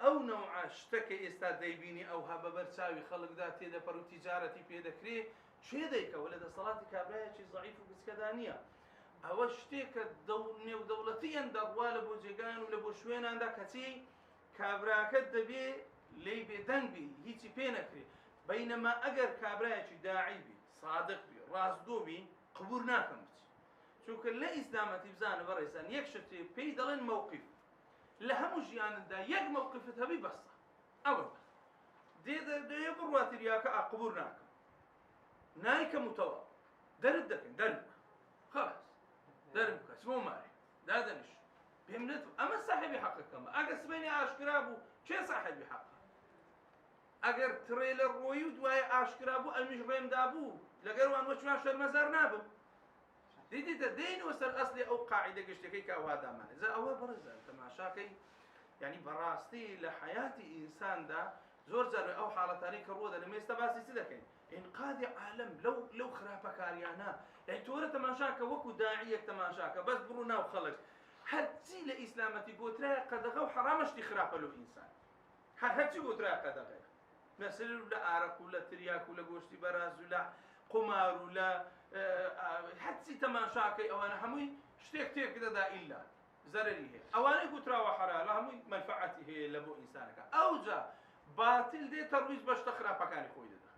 ئەو نەوعە شتەکە ئێستا دەیبینی ئەو هەبە بەرچاوی خەڵکدا تێدەپەڕ و تیجارەتی پێدەکرێ چێ دەیکەوە لە دەسەڵاتی کابرایەکی زەعیف و گچکەدا نییە. ئەوە شتێکە نێودەوڵەتیان دەڕوا لە بۆ جێگان و لە بۆ شوێناندا کەچی کابراکەت دەبێ لێی بێدەنگ بی هیچی پێ نەکرێ. بەینەما ئەگەر کابرایەکی داعی بی صادق بی ڕاستگۆ بی قبول ناکەم بچ. چونکە لە ئیسلامەتی بزانە بەڕێزان یەک شتێ پێی دەڵێن مووقیف لە هەموو ژیاندا یەک مووقفت هەبی بەسە ئەوە دێ بڕواتریاکە قبول ناکەم نایکەموتەوە دەرت دەکەن دەرم بکە خلاص دەرم بکە چمە مارێ دادەنیش پێم نەتوە ئەمە ساحێبی حەقەکەمە. ئەگەر سبەینی ئاشکرا بوو چێ ساحێبی حەقە؟ ئەگەر تڕێ لە ڕۆیی و دوایە ئاشکرا بوو ئەمیش ڕێمدا بوو لەگەر وان وەچوان شەرمەزار نابم. دیدیتە دێنەوە سەر ئەسلی ئەو قاعیدە گشتەکەی کە ئەوها دامانێ زە ئەوە بەڕێزان تەماشاکەی یعنی بەڕاستی لە حیاتی ئینساندا زۆر جار ئەو حاڵەتانی کە ڕوە دەدەن ئێستا باسی چ دەکەین؟ ئینقاذی عالەم لەو خراپەکاریانە یعنی تۆرە تەماشاکە وەکو داعیەک تەماشاکە بەس بڕوو ناو خەڵک هەرچی لە ئیسلامەتی گۆترایە قەدەغە و حەرامەشتی خراپە لەو ئینسان هەرچی گۆترایە قەدەغەیە مەسەل لە ئارەق و لە تریاک و لە گۆشتی بەراز و لە قمار و لە هەرچی تەماشاکەی ئەوانە هەمووی شتێک تێک دەدا ئیلا زەرەری هەیە. ئەوانەی گوتراوە حەرامە هەمووی مەنفەعەتی هەیە لە بۆ ئینسانەکە. ئەوجا باتیل دێتە ڕووی بەشتە خراپەکانی خۆی دەدا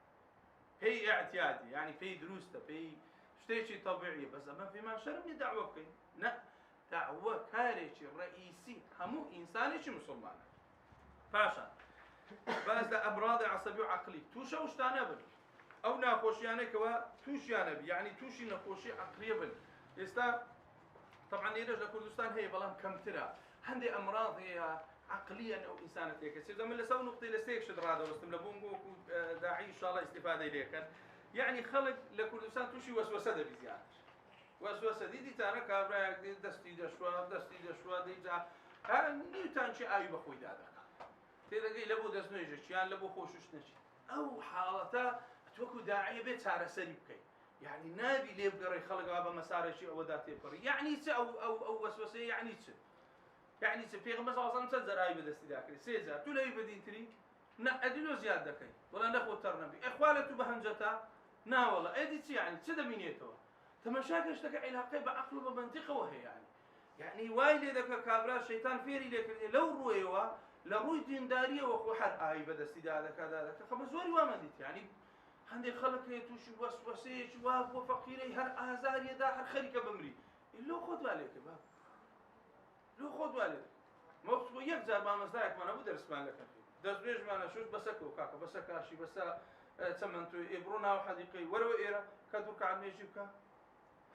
پێی ئاعتیادی یعنی پێی دروستە پێی شتێکی تەبیعیە بەس ئەمە پێمان شەرم نیە داعوە بکەین نە داعوە کارێکی ڕئیسی هەموو ئینسانێکی مسلمانە. پاشان باز لە ئەمراضی عەسەبی و عەقلی تووشە و شتانە بن ئەو ناخۆشیانێکەوە تووشیانە بی یعنی تووشی نەخۆشی عەقلیە بن. ئێستا طبعا لێرەش لە کوردستان هەیە بەڵام کەمترە هەندێک ئەمراض هەیە عقليا او انسانتك سير من لسو نقطه لستيك شد راد وستم لبونغو داعي ان شاء الله استفاده ليكن يعني خلق لكردستان توشي وسوسه ده بزياده وسوسه دي تانا كابرا دستي دشوا ديجا نيوتن شي اي بخوي دادا تلقي لبو دسنويجي يعني لبو خوشش نشي او حالته توكو داعي بيت ساره سريبكي يعني نابي ليه بقري خلق ابا مسار شيء او ذاتي بري يعني او وسوسه يعني يعني في غمس اصلا تزر هاي بدستي داكري سيزا تو لي بدين تري نا ادينو زياد دكاي ولا نخو ترنبي اخوالته بهنجتا نا والله اديتي يعني تدمينيتو تمشاك اشتكى علاقه بعقله بمنطقه وهي يعني وايد ذاك كابرا شيطان فيري لك لو رويوا لروي دينداريه وخو حد هاي بدستي داك كذا خمس وري وامديت يعني عندي خلق توش وسوسه شواف وفقيري هر ازار يدا هر خريكه بمري اللي خذ عليك باب لو خود والد مخصوص یک جار با مزداک من ابو درس مان لك درس بيج من شوش بسكو كاكا بسكاشي بس تمنتو ابرونا وحديقي ولو ايرا كدو كعب يجيبك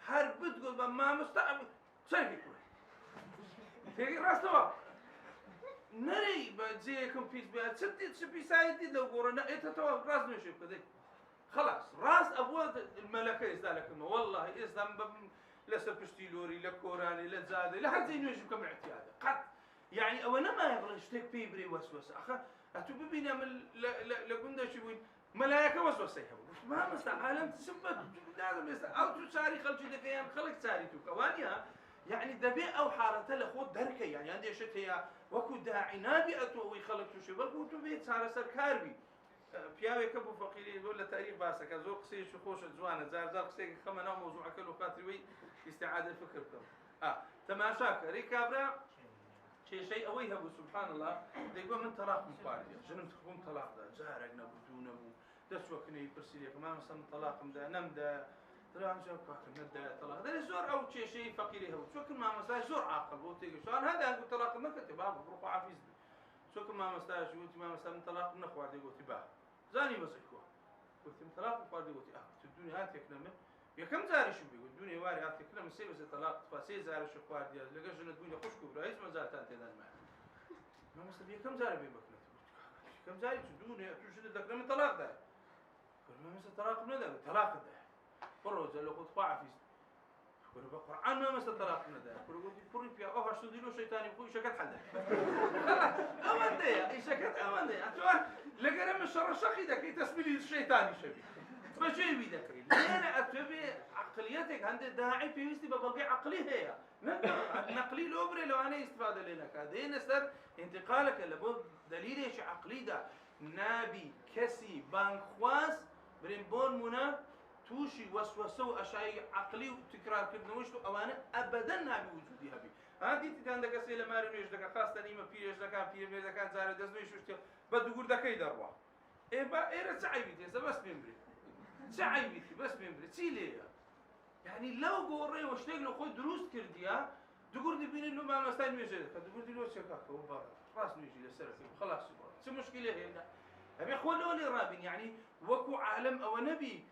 هر بتقول ما مستعب شايفك في راستوا نري بجيكم بيس بيا تشدي تشبي سايدي لو قرنا انت تو راس نشوف كذا خلاص راس ابواب الملكه يزالكم والله اسلام لسه بشتيلوري لكوراني لزادي لحد زي نوجب كم اعتياد قد يعني او انا ما يبغى اشتك بيبري وسوسه اخ اتو بينا من لقندا شوين ملائكه وسوسه ما مست عالم تسبت لازم او تساري خلجي دكيان خلق ساري تو كوانيا يعني دبي او حارته لخود دركه يعني عندي شت هي وكو داعي نابي اتو خلقتو شي بل تو بيت صار سركاربي پیاوی که بو فقیری ولا تاریخ باسه که زور قصه شو خوش جوانه زار قصه خمنا موضوع كله خاطري استعاده الفكر كم تماشاك ريكابرا شيء اوي هبو سبحان الله ديقول من طلاق مقارنه جنم تكون طلاق ده زارقنا بدون ابو دسوكني برسيلك ما مثلا طلاق مدا نمدا طلع جاب نبدا طلاق ده زور او شيء فقيري هو شو كل ما مثلا زور عاقل هو تيجي سؤال هذا اقول طلاق ما كتب بروح عافيز شو كل ما مثلا شو ما مثلا طلاق من اخواتي قلت تباه زاني مسكوا قلت طلاق وقال قلت الدنيا هات يكلمه يا كم زاري شو بيقول الدنيا واري هات يكلمه سي بس طلاق فسي زاري شو قال دي لقى جن الدنيا خوش كبر ايش ما زالت انت ذا المعنى ما مستبي كم زاري بيبكنا كم زاري الدنيا شو ذكر من طلاق ده قال ما مثل طلاق من ده طلاق ده بروز لو قلت قاع في قال بالقران ما مثل طلاق من ده قلت فري في اوها شو ديلو شيطان يخوي شكت حدا امان ده يا شكت امان ده اتوا لقى من شر شقي ده كي تسمي الشيطان يشبي فشي بيدك انا اتبي عقليتك عند داعي في وسط ببلغي عقلي هي نقلي الأوبري لو أنا استفادة لنا كذا نسر انتقالك لبو دليل إيش عقلي ده نابي كسي بانخواس بريمبون منا توشي وسوسة وأشياء عقلي وتكرار كده وشتو أوانا أبدا نابي وجودي هبي هذه تتعندك أسئلة ما رنيش دك خاصة نيمة بيرش دكان بيرش دكان زار دزميش وشتو بدو قول دكاي دروا إيه با إيه رسعي بيتي بس بيمري سعي بيتي بس بيمري تيلي يعني لو قوري واشتغلوا خود دروس كرديا تقول دي بين انه ما مستعد ميجي تقول دي لو شكاك هو برا راس ميجي للسرف خلاص شو مشكله هنا ابي خلوا لي رابين يعني وكو عالم او نبي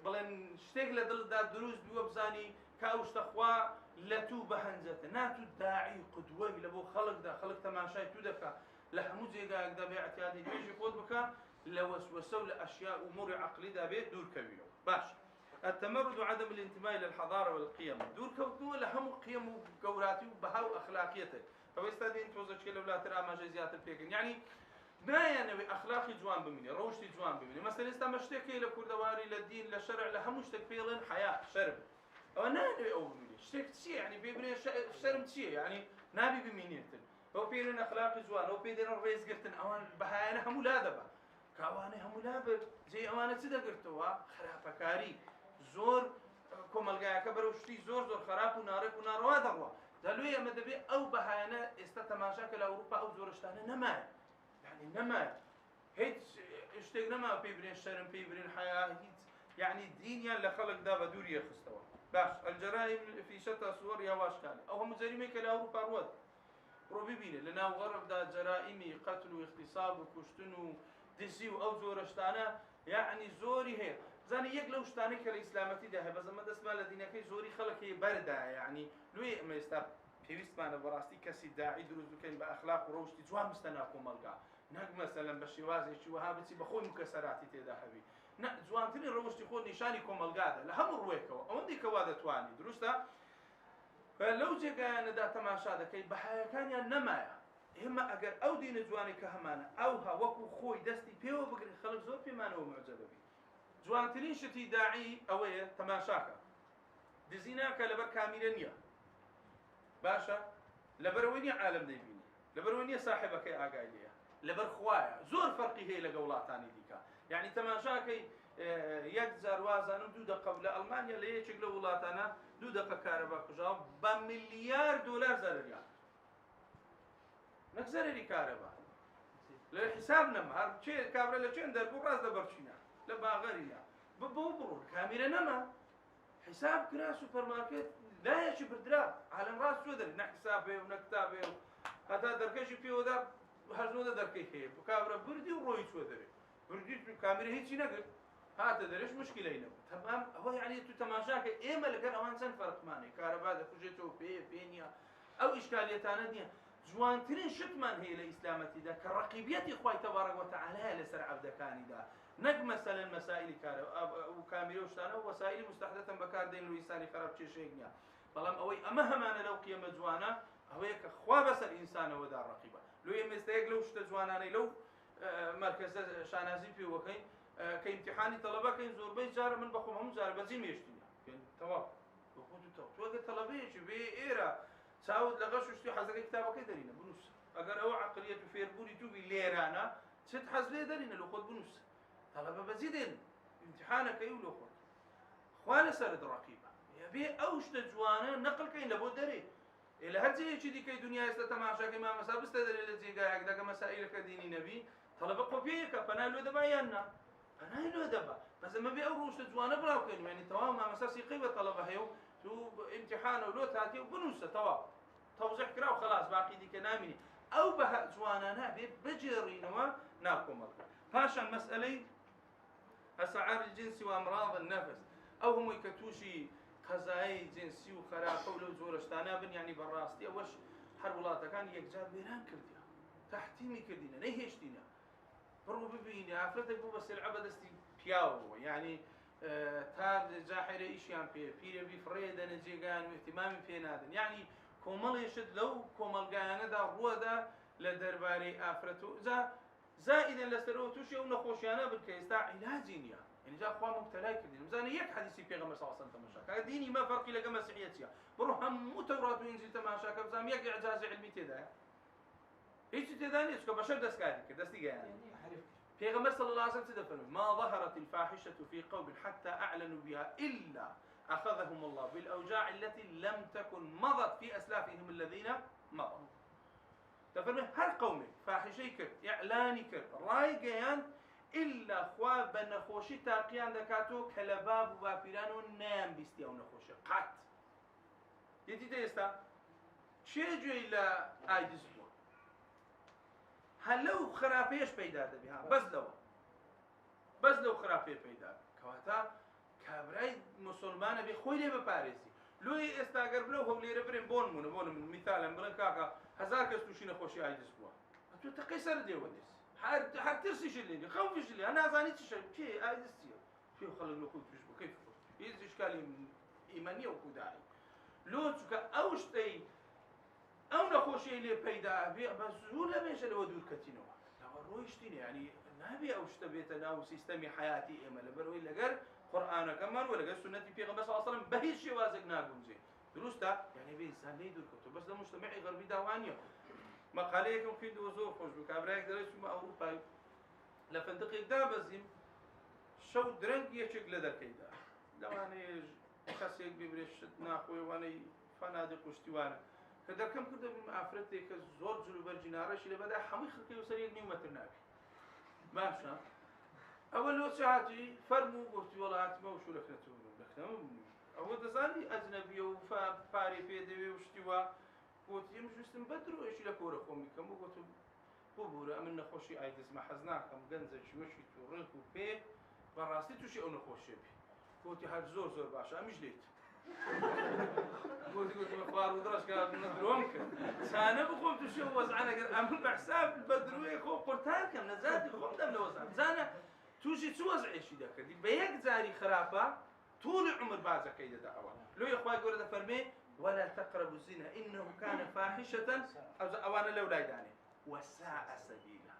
بلن اشتغل دل دا دروس بوبزاني كاوش تخوا لا تو بهنزته ناتو داعي قدوه لبو خلق دا خلق تماشاي تو دكا لحمو زيغا دا باعتيادي بيجي خود بكا لوسوسوا لاشياء امور عقليه دا بيت دور كبيره باش التمرد وعدم الانتماء إلى الحضارة والقيم دور كوتو لهم قيم وقوراتي وبهاو أخلاقيته فبيستدين توزج كلا ولا ترى ما جزيات البيكن يعني ما يعني أخلاقي جوان بمني روشتي جوان بمني مثلا استمشتكي لكردواري للدين للشرع لهم مشتك فيلن حياة شرب أو ناني أو بمني اشتك تشي يعني بيبني شرم تشي يعني نابي بمينيتن هو بيرن أخلاقي جوان هو بيدن الرئيس قرتن أوان بهاينا هم لادبا كاواني هم لابر زي أوان تسدا قرتوا خرافة كاري زور كۆمەلگایەکە بەرەو شتی زۆر خراپ و نارێک و ناڕەوا دەڕوا دەلوێ ئەمە دەبێ ئەو بەهایانە ئێستا تەماشاکە لە ئەوروپا ئەو زۆرشتانە نەمایە یعنی نەمایە هیچ شتێک نەما پێی برێن شەرم پێی برێن حیا هیچ یعنی دینیان لە خەڵکدا بە دووریە خستەوە باش الجرائم في شتى صورها واشكالها او هم جريمه كلا اوروبا رواد رو ببینه لە ناو غەربدا جەرائیمی قەتل و اغتیساب و کوشتن و دزی و ئەو زۆرەشتانە یعنی زۆری هەیە زاني يك لو شتاني كالإسلامتي ده بس ما دسمال الدين كي زوري خلقي بردا يعني لوي ما يستاب في وسط ما براستي كسي داعي دروز كان بأخلاق وروشتي جوان مستناكم ملقا نهج مثلا بشوازي شو هابتي بخوي مكسراتي تدا حبي نا جوان تري روشتي خود نشانكم ملقا لهم رويكوا او عندي كواده تواني دروستا فلو جينا ندا تماشا ده كي بحايا كان ينما هما اگر او دين جواني كهمانه او ها وكو خوي دستي بيو بقري خلق زور في مانو معجبه بي جوانترین شتی داعی ئەوەیە تەماشاکە دزیناکە لەبەر کامیرە نییە باشە لەبەرەوەی نییە عالم دەیبینی لەبەرەوەی نییە ساحبەکەی ئاگای لێیە لەبەر خوایە زۆر فەرقی هەیە لەگە وڵاتانی دیکە یعنی تەماشاکەی یەک جار وازانم 2 دقە لە ئەڵمانیا لە یەکێک لە وڵاتانە 2 دقە کارەبا کوژاوە بە ملیار دۆلار زەرریان نەک زەرری کارەبا لە حساب نەما هەر کابرا لە چێن دەربوو ڕاست دەبەرچینە لباغريا ببوبرو كاميرا نما حساب كرا سوبر ماركت لا يشي بردرا على راس سودر نحسابه ونكتابه هذا دركشي فيه ودا هزنوده دركي هي بكابرا بردي وروي سودر بردي كاميرا هيك نقل هذا درش مشكله هنا تمام هو يعني تو تماشاك ايما لكن اوان سن فرق ماني كهرباء فوجيتو بينيا او اشكاليتانه دي جوانترين شتمان هي الاسلامتي ده كرقيبيتي اخوي تبارك وتعالى لسر عبدكاني ده نك مثلا مسائل كار وكاميرا وشتانه وسائل مستحدثا بكار دين لويساني خراب شي شيغنيا بلام اوي امهمانه لو قيمه جوانا هويك خوا بس الانسان ودار رقيبه لو يمستيق لو شت جواناني لو مركز شانازي في وكاين كامتحاني طلبه كاين زور بي جار من بخوم جار بزيم يشتني كاين تمام بخوتو تو طلبه شي بي ايرا ساود لغش شتي حزق كتابك درينا بنص اگر او عقليه فيربوري تو بي ليرانا ست حزله درينا لو خد بنص طلبة بزيدن امتحانك يولو خود خوان سرد رقيبة يبي اوش تجوانا نقل كاين لابو دري الى هرجي يجي كي دنيا استتماشا كما مسابس تدري لزي قاعد داك مسائلك ديني نبي طلبة قفيك فنايلو دبا يانا فنايلو دبا بس ما بي اوروش تجوانا براو كاين يعني تمام ما مساسي قيبة طلبة هيو تو امتحان ولو تاتي وبنوسه تمام توضيح كرا وخلاص باقي ديك نامني او بها جوانا نابي بجري نوا ناكم باشا المسألة أسعار الجنس وأمراض النفس أو هم يكتوشي قزاي جنسي وخرافة ولو زورشتانا بن يعني براستي أوش حربولاتا كان يكجار بيران كرديا تحتيمي كردينا نيهشتينا برو ببيني عفرتك بو بس العبد استي بياو يعني تاب جاحرة إيشيان بيه بفريدة نجيغان واهتمامي في نادن يعني كومال يشد لو كومال قانا دا روا دا لدرباري آفرتو زائدا لەسەرەوە تووشی ئەو نەخۆشیانە بن کە ئێستا عیلاجی نییە یعنی جا خوا مبتەلای کردین بزانە یەک حەدیسی پێغەمبەر صلی الله علیه و سلم تەماشا کە دینی ما فەرقی لەگەڵ مەسیحیەتیە بڕۆ هەموو تەورات و ئینجیل تەماشا کە بزانم یەک ئیعجازی علمی تێدایە هیچی تێدا نیست کە بەشەر دەستکاری کرد دەستی گەیاند پیغمبر صلى الله عليه وسلم تدفن ما ظهرت الفاحشة في قوم حتى أعلنوا بها إلا أخذهم الله بالأوجاع التي لم تكن مضت في أسلافهم الذين مضوا تفرمي هر قومي فاحشي كرد إعلاني كرد راي قيان إلا خواب بنخوشي تاقيان دكاتو كلباب وبابيران ونام بيستيا ونخوشي قط يتي تيستا شيء إلى آيدس بوا هلو خرابيش پیدا دەبێ بەس لەو خراپێ پیدا کەواتە کابرای مسلمانە بێ خۆی لێ بپارێزی لۆی ئێستاگەر بلەو هەولێرە برێن بۆ نمونە بۆ من میثالم بڵێن کاکە 1000 کەس تووشی نەخۆشی ئایدس بووە تۆ تەقەی سەر دێوە دێست هەر ترسیش لێ خەوفیش لێ نازانی چی شەر کێ ئایدس چییە پێ خەڵک لە خۆی توش بوو کەیف هیچ ئیشکالی ئیمانیە و کودایی لۆ چونکە ئەو شتەی ئەو نەخۆشیی لێ پەیدا بێ بە زوو لە مێشە لەوە دوورکەتینەوە لەوە ڕۆیشتینە ینی نابێ ئەو شتە بێتە ناو سیستەمی حیاتی ئێمە لەبەرەوەی لەگەر قورئانەکەمان و لەگەر سنەتی پێغەمبەر صلی الله علیه و سلم بە هیچ شێوازێک ناگونجێ دروستە یعنی بێ ئینسان لێی دوورکەوتەوە بەس لە مجتەمەعی غەربی داوا نییە مەقالەیەکم خوێندەوە زۆر خۆش بوو کابرایەک دەڵێت چوومە ئەوروپای لە فەندقێکدا بەزیم شەو درەنگ یەکێک لە دەرکەیدا لەوانەیە کەسێک ببرێ شت ناخۆی وانەی فەنادق و شتیوانە کە دەرکەم کردە ئافرەتێک کە زۆر جلوبەرجی ناڕەشی لەبەردا هەمووی خەڵکی و سەر یەک نیو مەتر نابێ باشە ئەوە لۆ چاتی فەرموو گفتی وەڵا هاتمە و شولەکەتەوە ئەوە دەزانی ئەجنەبیە و پارێ پێ دەوێ و شتیوە گوتی ئەمە ویستم بە درۆیەکی لە کۆرە خۆم بیکەم و گوتم بۆ بورە ئەمن نەخۆشی ئایدزمە حەز ناکەم گەنجە جوەشی تووڕێک و پێ بەڕاستی تووشی ئەو نەخۆشیە بێ گوتی هەر زۆر باشە ئەمیش لێت گوتی خوار و دڕشکە نەدرۆم کرد چانە بخۆم تووشی وەزعانەگەر ئەمن بەحساب بە درۆیە خۆ قورتان کەم نەزاتی خۆم دەم لە وەزعان بزانە تووشی چ وەزعێکی دەکردی بە یەک جاری خراپە طول عمر بازەکەی دەدا ئەوە لۆی خوای گەورە دەفەرمێ ولا تقربوا الزنا إنه كان فاحشة أوانا لو لا يداني وساء سبيلا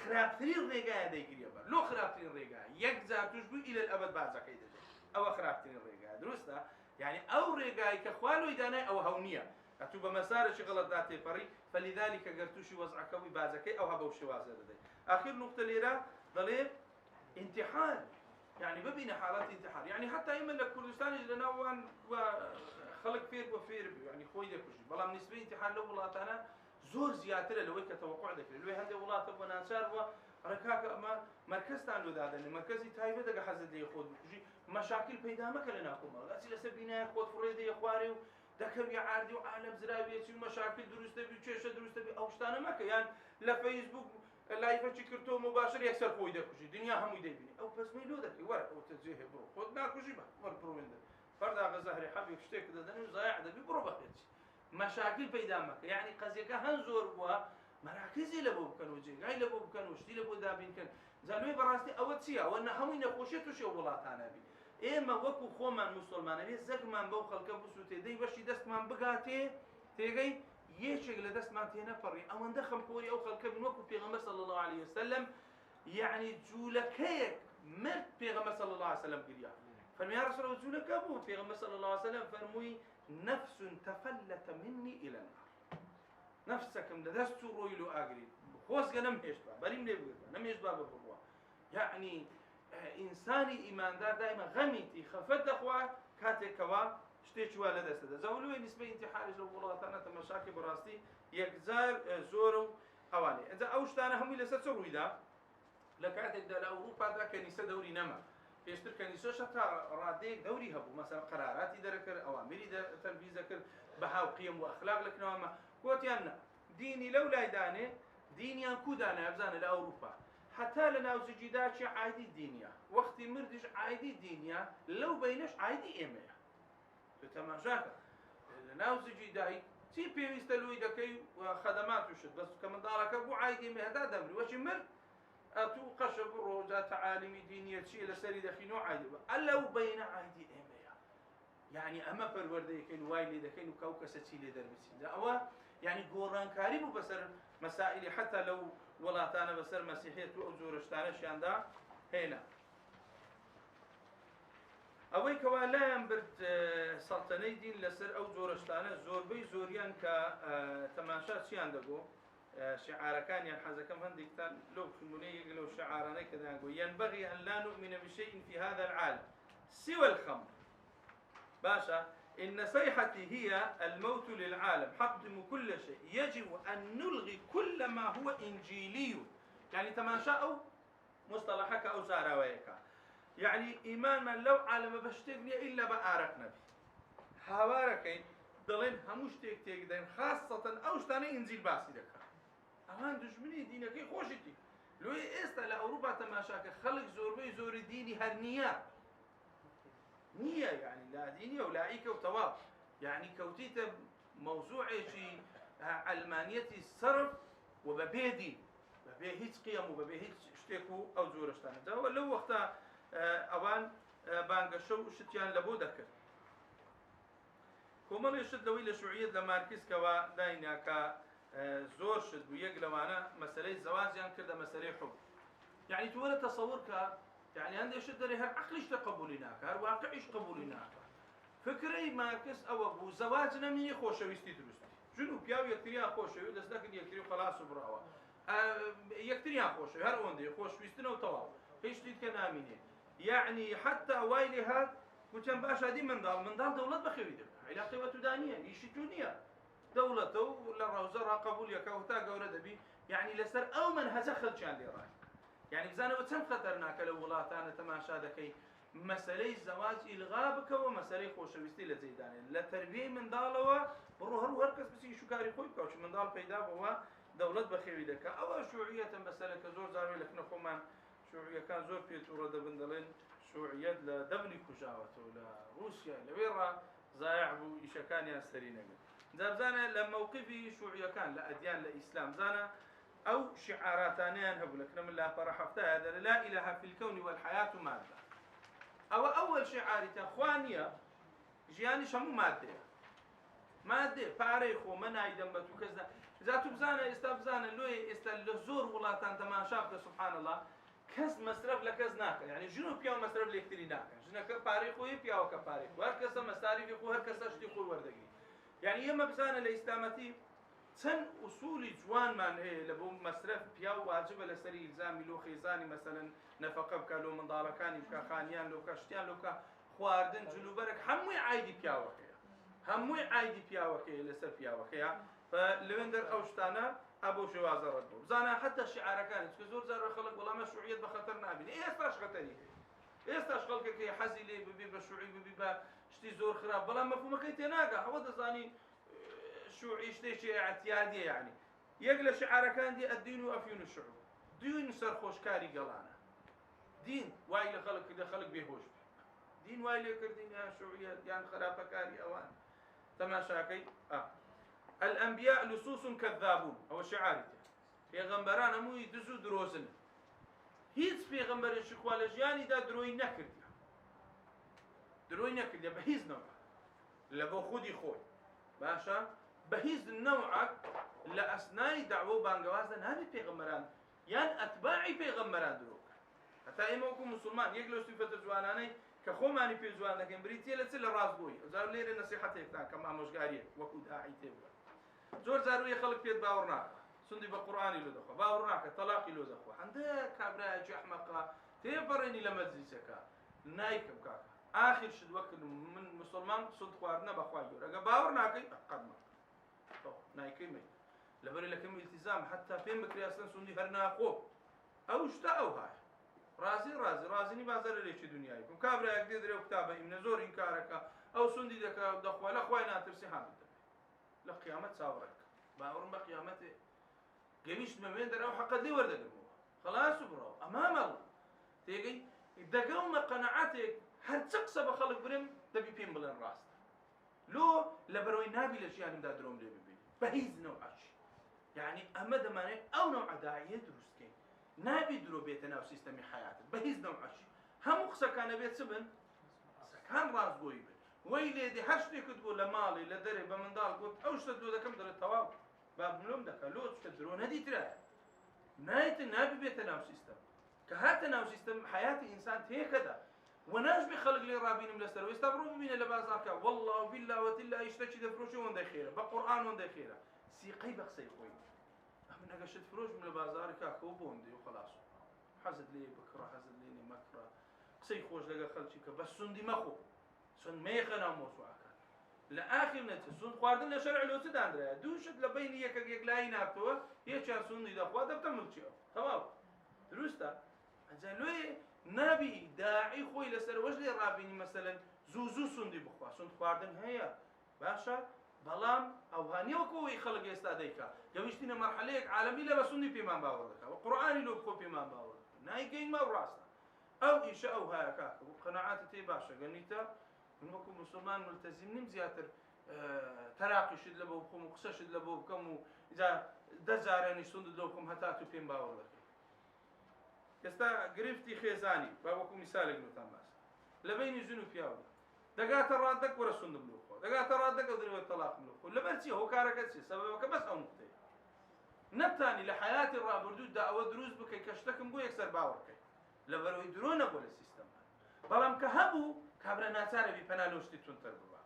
خرابترين ريقايا دايقريا بار لو خرابترين ريقايا يكزار تشبه إلى الأبد بازەکەی دەدا أو خرابترين ريقايا دروستە يعني أو ريقاي كخوالو يداني أو هونية أتو بمسارش غلط داتي فري فلذلك قرتوشي وضعكوي بازكي أو هبو شوازة دي آخر نقطة ليرة ضليل انتحار يعني ببين حالات انتحار يعني حتى إما لكردستان لنا وخلق فير وفير يعني خوي دكوشي بلا بالنسبة انتحار لو ولاتنا زور زيادة لو كتوقع ذكر لو هذا ولات ونانسار وركاك أما مركز تانو دادا المركزي تايبه دقا حزد لي خود بكوشي مشاكل بيدا ما كلنا كوما غاسي لسبينا خود فريدي اخواري دكم عاردي وعالم زراويتي ومشاكل درسته بي وشيشه درسته بي اوشتانه ما كيان لا فيسبوك لايف شكرتو مباشر يكسر خوي دكوشي دنيا هم يدبني او بس ميلو دك ورا او تزيه برو خد ناكوشي با ور برو من فردا غزهري حبيب شتيك ددن ضايع دبي برو بخيت مشاكل بيدا ما يعني قزيكا هنزور بوا مراكزي لبو كانوا جي غاي لبو كانوا شتي لبو دابين كان زالوي براستي او تسيا وانا همي نخوشيتو شو ولاتانا بي ئێمە وەکو خۆمان مسلمانەوێ زەگمان بەو خەڵکە بسووتێ دەی بەشی دەستمان بگاتێ تێگەی یەکێک لە دەستمان تێ نەپەڕی ئەوەندە خەمخۆری ئەو خەڵکە بن وەکو پێغەمبەر صلی الله عليه وسلم یعنی جوولەکەیەک مرد پێغەمبەر صلی الله عليه وسلم گریا فەرمووی یا ڕەسوول ئەڵڵا جوولەکە بوو پێغەمبەر صلی الله عليه وسلم فەرمووی نەفس تەفەلەتە منی إلى النار نەفسەکەم لە دەست و ڕۆی لۆ ئاگری خۆزگە نەمهێشتبا بەریم لێ بگرتبا نەمهێشتبا ببڕوە یعنی ئینسانی ئیماندار دائما غەمیتی خەفەت دەخوا کاتێکەوە شتێکی وا لە دەستەدا زەولوێ نسبەی ئینتیحاریش لەو وڵاتانە تەماشاکێ بەڕاستی یەکجار زۆر و ئەوانێ ئەجا ئەو شتانە هەمووی لەسەر چ ڕوویدا لە کاتێکدا لە ئەوروپادا کەنیسە دەوری نەما پێشتر کەنیسەش هەتا ڕادەیەک دەوری هەبوو مەسەڵەن قەراراتی دەرەکرد ئەوامری تەنفیز دەکرد بەهاو قیەم و ئەخلاق لەکنەوەمە گوتیان نا دینی لەو لایدانێ دینیان کوودانە بزانە لە ئەوروپا حتى لنا وزجيدا شي عادي الدنيا وقت مردش عادي الدنيا لو بينش عادي إيميا تتماشاك لنا وزجيدا تي بيويست لوي دكي وخدمات وشد بس كمان دارك ابو عادي إيميا هذا دمري واش مرد اتو قشب الروجا تعاليم دينية شي لسري دخينو عادي لو بين عادي إيميا يعني اما بالورده كاين وايلي دكاين وكوكسه تي لي دربسي او يعني قران كريم بسر مەسائلی حتا لەو وڵاتانە بەسەر مەسیحێت و ئەو جۆرەشتانەشیاندا هێنا. ئەوەی کەوا لایەن برد سەڵتەنەی دین لەسەر ئەو جۆرەشتانە زۆربەی زۆریان کە تەماشا چیان دەگۆ شعارەکانیان حەزەکەم هەندێکتان لەو نمونەیەک لەو شعارانەی کە دەیانگۆ ينبغي أن لا نؤمن بشيء في هذا العالم سوى الخمر باشا إن صيحتي هي الموت للعالم حطم كل شيء يجب أن نلغي كل ما هو إنجيلي يعني تماشا أو مصطلحك أو زاراويك يعني إيمان من لو عالم بشتغني إلا بآرق نبي هاواركين دلين هموش تيك دين خاصة أو شتاني إنجيل باسي دكا أوان دجمني دينكي خوشتي لو إستا لأوروبا تماشاك خلق زوربي زور ديني هرنية نية يعني لا دينية ولا إيكا وتواب يعني كوتيت موضوعي شي علمانيتي الصرف وببيدي ببيه هيت قيم وببيه هيت اشتكوا أو زورشتان ده ولو وقتا أوان بانقشو شتيان لبو دكر كومال يشد لوي لشوعية لماركز كوا داينا كا زور شد ويقلوانا مسألة الزواج يعني كده مسألة حب يعني تولى تصورك يعني عندي شد لي هر عقلش تقبليناك هر واقعش قبوليناك فكري ماركس أو أبو زواجنا من يخوش ويستي درستي شنو بياو يكتريا خوش ويدس لكن يكتريا خلاص وبراوا يكتريا خوش هر وندي خوش ويستنا وتواو هيش تيت كنامينه يعني حتى وايلي هاد كنت باش هذه من دال دولة بخيويدك علاقة وتدانية يشتونية دولة ولا وزراء قبول يكوتا قورة دبي يعني لسر أو من هزخل شان دي راي يعني بزانا وتم خطرناك لو ولاتانا تماشا دكي مسألة الزواج إلغابك ومسألة خوشويستي لزيداني لتربية من دالوا بروه هركز بس يشكاري خوي بكوش من دال بيدا هو دولة بخيويدك أو شيوعية مسألة كزور زاروي لك نخومان شيوعية كان زور بيتورا دبندلين شيوعية لدبني كجاوته لروسيا لويرا زايع بو إشكان ياسرين زابزانا لما وقفي شيوعية كان لأديان لإسلام زانا أو شعاراتانيان هبولك نم الله فرحفتا هذا لا إله في الكون والحياة مادة أو أول شعاري تخوانية جياني شمو مادة باريخو مناي دمبتو كذا ذاتو بزانا استبزانا لوي استلزور ولاتان تماشاك سبحان الله كز مصرف لكز ناكا يعني جنو بياو مصرف ليكتري ناكا جنو باريخو يبياو كباريخو هر كسا مصاريف يخو هر كسا شتي خو وردقي يعني يما بزانا لإسلامتي تن أصول جوان من هي لبو مصرف بياو واجب لسري إلزامي لو خيزاني مثلا نفقه بكا لو منضالكاني بكا خانيان لو كشتيان لو كا خواردن جلوبرك هموي عايدي بياو وكيا هموي عايدي بياو وكيا لسر بياو وكيا فلويندر أوشتانا أبو جواز ردو زانا حتى الشعار كانت كزور زار خلق والله مشروعية بخطر نابين إيه استاش خطري إيه استاش خلق كي حزي لي ببي بشروعي ببي بشتي زور خراب بلا مفهوم كي تناقع هو دزاني شوعي شتي اعتيادية يعني يقل شعار كان دي الدين وأفيون الشعوب دين سرخوش كاري قلانا دين وايل خلق كده خلق بيهوش دين وايل كردين يا شوعية يعني خرافة كاري أوان تماشاكي الأنبياء لصوص كذابون هو شعاري پیغمبران همو دزو دروزن هیچ پیغمبر شخوالجیانی دا دروی نکردی دروی نکردی به هیچ نوع لبو خودی خوی باشا به هیچ نوعك لأسناي دعوة بانجواز نابي پیغمبران يعني أتباعي پیغمبران دروك حتى إمامكم مسلمان يقلو صفة جواناني كخوماني في جوان لكن بريتيا لتسل الراس بوي وزارو ليري نصيحتك كما مشغارية وكو داعي تيبوا زور زاروية خلق بيت باورناك سندي بقرآني لو دخوا باورناك طلاقي لو دخوا عندك كابراج أحمقا تيبرني لمجلسك نايكم كاكا آخر شد وقت من مسلمان صد خوارنا بخواي رجع باورناك قدمك نايكي مي لبري لكم التزام حتى فين بكري أصلا سندي هرنا خوب أو شتا أو هاي رازني بازار ليش دنياكم كابرا يقدر كتابة من زور إنكارك أو سندي دك دخوا لا خوي ناترسي حامد لقيامة صابرك باورن بقيامته قميش من در أو حق دي ورد خلاص برو أمام الله تيجي إذا قوم قناعتك هرتقص بخلق برم تبي بين بلن راست لو لبروي نابي الأشياء اللي مدادرهم لي ببين بهيز نوعش يعني أمد ماني أو نوع داعية دروسكين نابي درو بيتنا وسيستمي حياتك بهيز نوعش هم قصة كان بيت سبن كان راس بوي ويلي دي هرشتي كتقول لمالي لدري بمندال قلت أوش تدو ذا كم در التواب باب لۆم دەکە لۆ چکە درۆ نەدیترایە نایتە نابی بێتە ناو سیستەم کە هاتە ناو سیستەم حیاتی ئینسان تێکەدا وناش بخلق لي رابين ملستر ويستبروا من اللي بازارك والله بالله وتلا يشتكي دفروشي وين دخيره بقران وين دخيره سيقي بقسي خوي من اجشت فروش من البازار كوبون دي وخلاص حزد لي بكره حزد لي مكره قسي خوش لقى خلشي بس سندي مخو سن ما يخنا موسوعك لاخر نت سن خواردن لشرع لو تداندرا دوشت لبين يك يقلاي نابتو يچا سندي دخوا دبتملچو تمام درسته اجلوي نبي داعي خوي لسر وجلي رابيني مثلا زوزو سندي بخوا سند خواردن هيا باشا بلام او هاني وكوي خلق يستاديكا جوشتينا مرحله عالمي لا بسندي بيمان باوردك وقراني لو بخو بيمان باورد ناي كاين ما راسنا او انشاء او هكا وقناعاتي باشا غنيتا انكم مسلمان ملتزمين زياتر تراقي شد لبو بخم وقصه شد لبو بكم اذا دزارني سند لكم هتاتو بين باوردك ئێستا گرفتی خێزانی با وەکو میسالێک نوتان باس لە بینی ژن و پیاوە دەگاتە ڕادەک وەرە سندم لەوخۆ دەگاتە ڕادەک ئەو دەرەوە تەلاقم لەوخۆ لەبەر چی هۆکارەکە چی سەبەبەکە بەس ئەو نقطەیە نەتانی لە حیاتی ڕابردوودا ئەوە دروست بکەیت کە شتێکم بۆ یەکسەر باوەڕکەیت لەبەرەوەی درۆ نەبووە لە سیستەممان بەڵام کە هەبوو کابرا ناچارە بی پەنا لۆشتی تونتەر ببا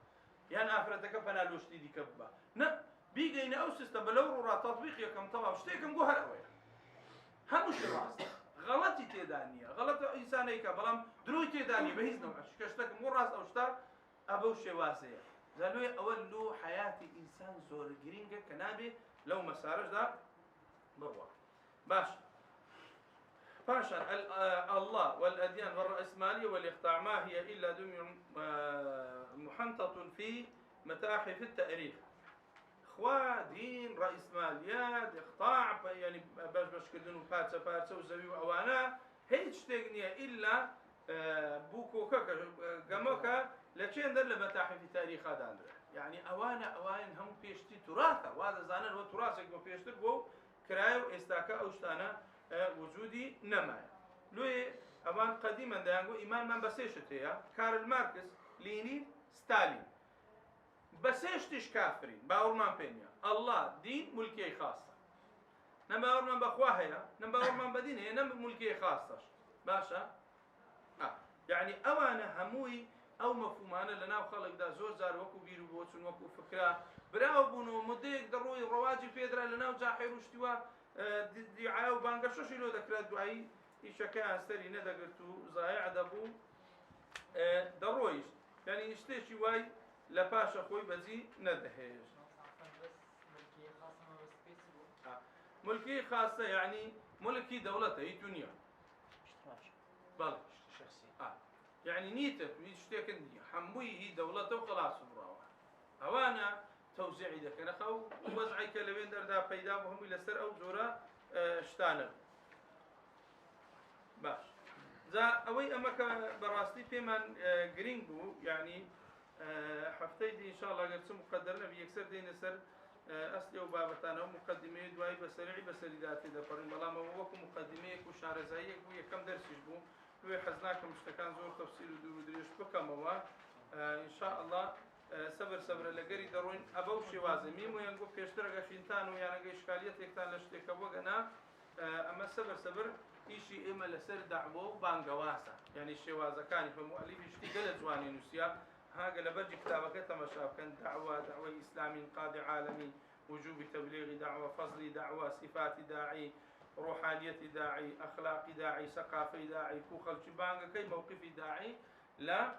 یان ئافرەتەکە پەنا لۆشتی دیکە ببا نە بیگەینە ئەو سیستەم بە لەو ڕوڕا تەطبیق یەکەم تەواو شتێکم بۆ هەر ئەوەیە هەمووشی ڕاستە غلطي تيدانية غلط إنسانيك بلام دروي تيدانية بهيز نوع شكشتك مرة أو شتار أبو شواسية زالوي أول له حياة إنسان زور جرينجا كنابي لو مسارج ده بروا باش باشا الله والأديان والرأسمالية والإقطاع ما هي إلا دمي محنطة في متاحف التاريخ خوا دين رأسماليات إقطاع يعني باش كردن بارتسا وزوي وأوانا هيج تغنية إلا بوكوكا جموكا لكن در لمتاحف التاريخ هذا يعني أوان هم بيشتي تراثا وهذا زانا هو تراثك ما بيشتر بو كرايو استاكا أوشتانا وجودي نمايا لوي أوان قديما دانجو إيمان من بسيشتيا كارل ماركس لينين ستالين بسيشتش كافرين باورمان بينيا الله دين ملكية خاصة نباورمان بخواهيا نباورمان بدينه نم ملكية خاصة باشا يعني أوانا هموي أو مفهومانا لنا وخلق دا زور زار وكو بيرو بوتسون وكو فكرة براو بونو مديك دروي رواجي بيدرا لنا وجاحير وشتوا دعاية وبانقشوش لو ذكرت دعاي إيشاكا أستري ندقرتو زايع دبو درويش يعني اشتيشي واي لباشا خوي بزي ندهيج ملكية خاصة يعني ملكي دولته هي دنيا بلى شخصي يعني نيته يشتكي الدنيا حموي هي دولته وخلاص براوة هوانا توزيعي ذاك نخو ووزعي كلمين دردا بيدا بهم إلى سر أو زورا شتانا باش ذا أوي أمك براستي بمن جرينجو يعني حفتي إن شاء الله قلت مقدرنا بيكسر دين سر أصلي وبابتنا ومقدمة دواي بسرعي بسريداتي دفرين بلا ما وكم مقدمة وشارزايك ويا كم درس يجبو لو حزناكم مشتكان زور تفصيل ودور ودريش بكم هو إن شاء الله صبر لقري دروين أبو شوازي ميمو ينقو بيشترق خينتان ويانا إشكالية يكتان لشتك وقنا أما صبر إيشي إما لسر دعوه بانقواسا يعني الشوازة كان فمؤلف اشتغل جواني نسيا هاجا لبرج كتابك تمشى كان دعوة إسلامي قاضي عالمي وجوب تبليغ دعوة فضل دعوة صفات داعي روحانية داعي أخلاق داعي ثقافة داعي كوخل شبانغ كي موقف داعي لا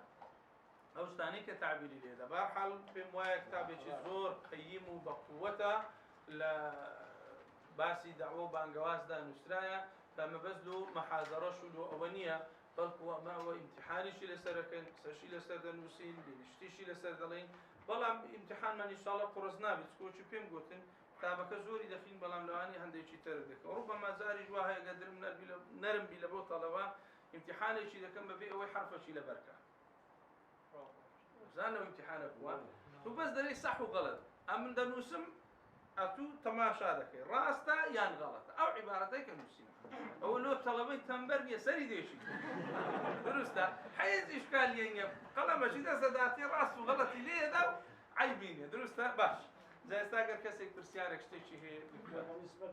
أوستاني كتعبير ليه بارحال في موايا كتابة زور قيمه بقوته لا باسي دعوة بانجواز دا نسرايا فما بزلو محاضرة شلو أولية بل هو ما هو امتحاني شي لسركن سشي لسر دنوسين بيشتي شي لسر دلين بلام امتحان من ان شاء الله قرزنا بتسكو شي بيم قوتن تابك زوري دخين بلام لواني هندي شي تردك وربما زاري جواها قدر من نرم بلا بو طلبه امتحاني شي دكم بي اول حرف شي لبركه زانو امتحانك هو وبس دري صح وغلط ام دنوسم اتو تماشا دكي راستا يان غلط او عبارتك نوسين أو لو طلبي تنبرني سري ديشي درسته حيز إشكالية قلم شيء سداتي راس وغلط ليه ده عيبيني درسته باش جا ئێستا ئەگەر کەسێک پرسیارێک شتێکی هەیە بالنسبة